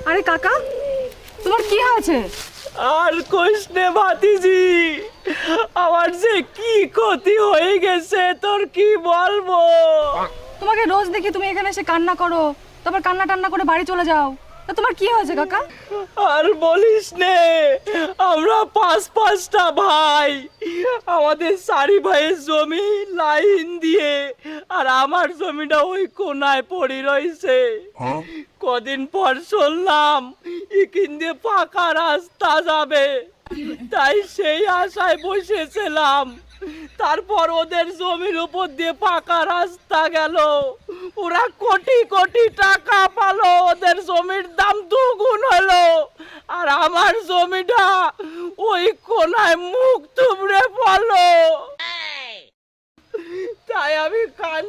আরে কাকা, তোমার কি হয়েছে? আর কোশনে ভাতিজি, আমার যে কি ক্ষতি হয়ে গেছে তোর কি বলবো। তোমাকে রোজ দেখি তুমি এখানে এসে কান্না করো, তারপর কান্না টান্না করে বাড়ি চলে যাও। তা তোমার কি হয়েছে কাকা? আর বলিস নে, আমরা পাঁচটা ভাই, আমাদের চারি ভাইয়ের জমি লাইন দিয়ে, আর আমার জমিটা ওই কোনায় পড়ে রয়েছে। কদিন পর শুনলাম এখান দিয়ে পাকা রাস্তা যাবে, তাই সেই আশায় বসেছিলাম। তারপর ওদের জমির উপর দিয়ে পাকা রাস্তা গেল, ওরা কোটি কোটি টাকা পালো, ওদের জমির দাম দুগুণ হলো, আর আমার জমিটা ওই কোনায় মুখ থুবড়ে পড়লো। তাই আমি কান